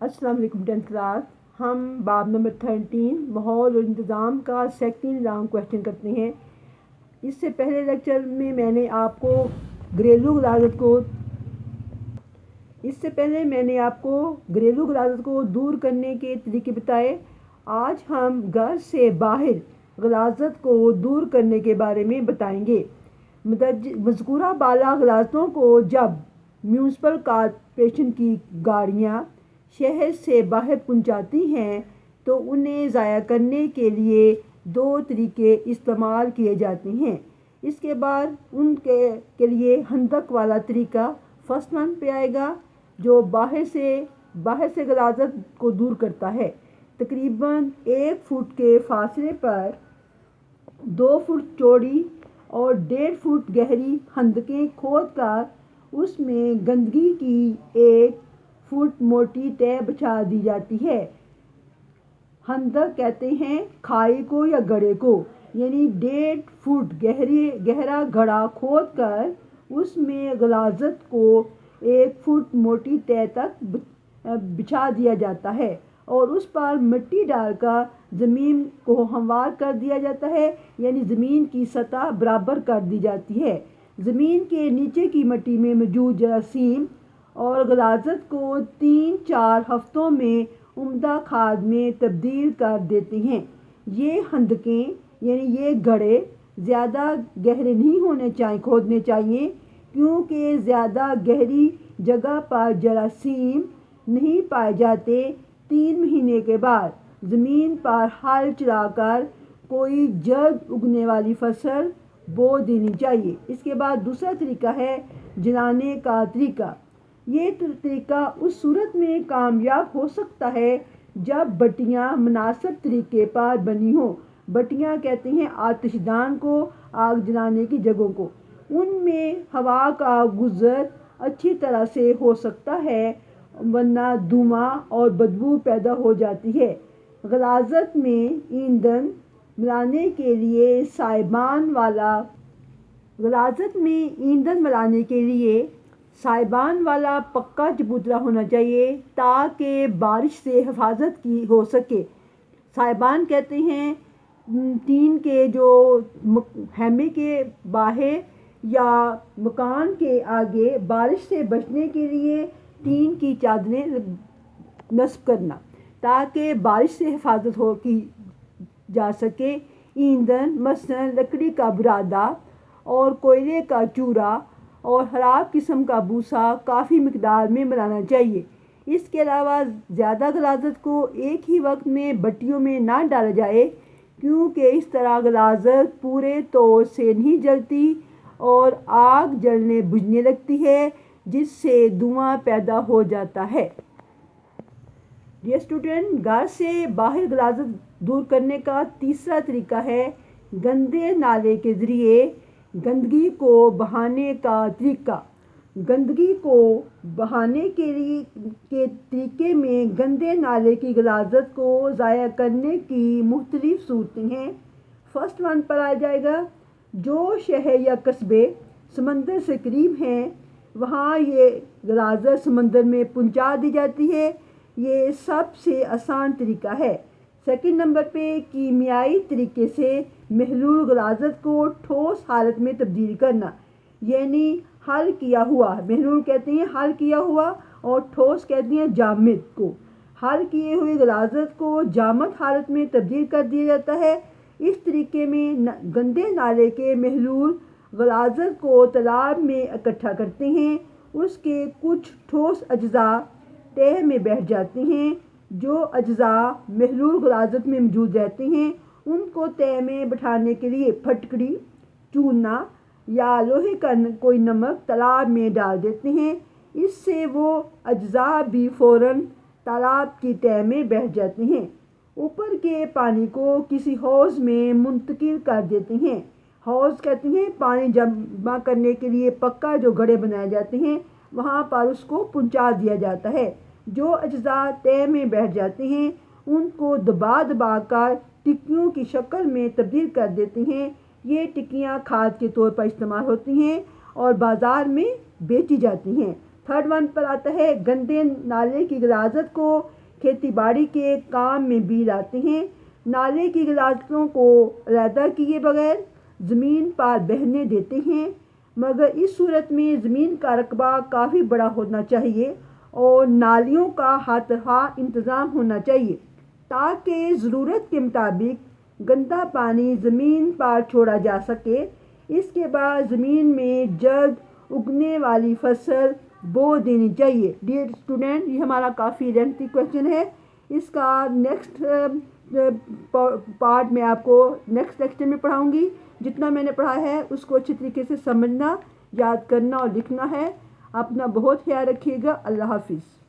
السلام علیکم 10th class. ہم باب نمبر 13 ماحول اور انتظام کا سیکنڈ راؤنڈ کویشچن کرتے ہیں. اس سے پہلے لیکچر میں میں نے آپ کو گھریلو غلاظت کو دور کرنے کے طریقے بتائے. آج ہم گھر سے باہر غلاظت کو دور کرنے کے بارے میں بتائیں گے. مذکورہ بالا غلاظتوں کو جب میونسپل کارپوریشن کی گاڑیاں شہر سے باہر پہنچاتی ہیں تو انہیں ضائع کرنے کے لیے دو طریقے استعمال کیے جاتے ہیں. اس کے بعد ان کے لیے خندق والا طریقہ فرسٹ ون پہ آئے گا جو باہر سے غلاظت کو دور کرتا ہے. تقریباً 1 فٹ کے فاصلے پر 2 فٹ چوڑی اور 1.5 فٹ گہری خندقیں کھود کر اس میں گندگی کی 1 فٹ موٹی تہ بچھا دی جاتی ہے. خندق کہتے ہیں کھائی کو یا گڑھے کو، یعنی 1.5 فٹ گہرا گڑھا کھود کر اس میں غلاظت کو 1 فٹ موٹی تہ تک بچھا دیا جاتا ہے اور اس پر مٹی ڈال کر زمین کو ہموار کر دیا جاتا ہے، یعنی زمین کی سطح برابر کر دی جاتی ہے. زمین کے نیچے کی مٹی میں موجود جراثیم اور غلاظت کو 3-4 ہفتوں میں عمدہ کھاد میں تبدیل کر دیتے ہیں. یہ خندقیں یعنی یہ گڑھے زیادہ گہرے نہیں کھودنے چاہیے کیونکہ زیادہ گہری جگہ پر جراثیم نہیں پائے جاتے. 3 مہینے کے بعد زمین پر ہل چلا کر کوئی جلد اگنے والی فصل بو دینی چاہیے. اس کے بعد دوسرا طریقہ ہے جلانے کا طریقہ. یہ طریقہ اس صورت میں کامیاب ہو سکتا ہے جب بٹیاں مناسب طریقے پر بنی ہوں. بٹیاں کہتے ہیں آتش دان کو، آگ جلانے کی جگہوں کو. ان میں ہوا کا گزر اچھی طرح سے ہو سکتا ہے ورنہ دھواں اور بدبو پیدا ہو جاتی ہے. غلاظت میں ایندھن ملانے کے لیے سائبان والا پکا چبوترا ہونا چاہیے تاکہ بارش سے حفاظت کی ہو سکے. سائبان کہتے ہیں ٹین کے جو خیمے کے باہر یا مکان کے آگے بارش سے بچنے کے لیے ٹین کی چادریں نصب کرنا تاکہ بارش سے حفاظت کی جا سکے. ایندھن مثلاً لکڑی کا برادہ اور کوئلے کا چورا اور خراب قسم کا بھوسا کافی مقدار میں ملانا چاہیے. اس کے علاوہ زیادہ غلاظت کو ایک ہی وقت میں بٹیوں میں نہ ڈالا جائے کیونکہ اس طرح غلاظت پورے طور سے نہیں جلتی اور آگ جلنے بجھنے لگتی ہے جس سے دھواں پیدا ہو جاتا ہے. ڈیئر اسٹوڈنٹ، گھر سے باہر غلاظت دور کرنے کا تیسرا طریقہ ہے گندے نالے کے ذریعے گندگی کو بہانے کا طریقہ. گندگی کو بہانے کے طریقے میں گندے نالے کی غلاظت کو ضائع کرنے کی مختلف صورتیں ہیں. فرسٹ ون پر آ جائے گا جو شہر یا قصبے سمندر سے قریب ہیں وہاں یہ غلاظت سمندر میں پہنچا دی جاتی ہے. یہ سب سے آسان طریقہ ہے. سیکنڈ نمبر پہ کیمیائی طریقے سے محلول غلاظت کو ٹھوس حالت میں تبدیل کرنا، یعنی حل کیا ہوا. محلول کہتے ہیں حل کیا ہوا اور ٹھوس کہتے ہیں جامد کو. حل کیے ہوئے غلاظت کو جامد حالت میں تبدیل کر دیا جاتا ہے. اس طریقے میں گندے نالے کے محلول غلاظت کو تالاب میں اکٹھا کرتے ہیں. اس کے کچھ ٹھوس اجزاء تہ میں بیٹھ جاتے ہیں. جو اجزاء محلول غلاظت میں موجود رہتے ہیں ان کو تہ میں بٹھانے کے لیے پھٹکڑی، چونا یا لوہے کا کوئی نمک تالاب میں ڈال دیتے ہیں. اس سے وہ اجزاء بھی فوراً تالاب کی تہ میں بیٹھ جاتے ہیں. اوپر کے پانی کو کسی حوض میں منتقل کر دیتے ہیں. حوض کہتے ہیں پانی جمع کرنے کے لیے پکا جو گڑھے بنائے جاتے ہیں وہاں پر اس کو پہنچا دیا جاتا ہے. جو اجزاء تہ میں بیٹھ جاتے ہیں ان کو دبا کر ٹکیوں کی شکل میں تبدیل کر دیتے ہیں. یہ ٹکیاں کھاد کے طور پر استعمال ہوتی ہیں اور بازار میں بیچی جاتی ہیں. تھرڈ ون پر آتا ہے گندے نالے کی غلاظت کو کھیتی باڑی کے کام میں بھی لاتے ہیں۔ نالے کی غلاظتوں کو علیحدہ کیے بغیر زمین پر بہنے دیتے ہیں، مگر اس صورت میں زمین کا رقبہ کافی بڑا ہونا چاہیے اور نالیوں کا ہر طرح انتظام ہونا چاہیے تاکہ ضرورت کے مطابق گندا پانی زمین پر چھوڑا جا سکے۔ اس کے بعد زمین میں جلد اگنے والی فصل بو دینی چاہیے۔ ڈیئر اسٹوڈنٹ، یہ ہمارا کافی لینتھی کویشچن ہے۔ اس کا نیکسٹ پارٹ میں آپ کو نیکسٹ لیکچر میں پڑھاؤں گی۔ جتنا میں نے پڑھا ہے اس کو اچھی طریقے سے سمجھنا، یاد کرنا اور لکھنا ہے۔ اپنا بہت خیال رکھیے گا۔ اللہ حافظ۔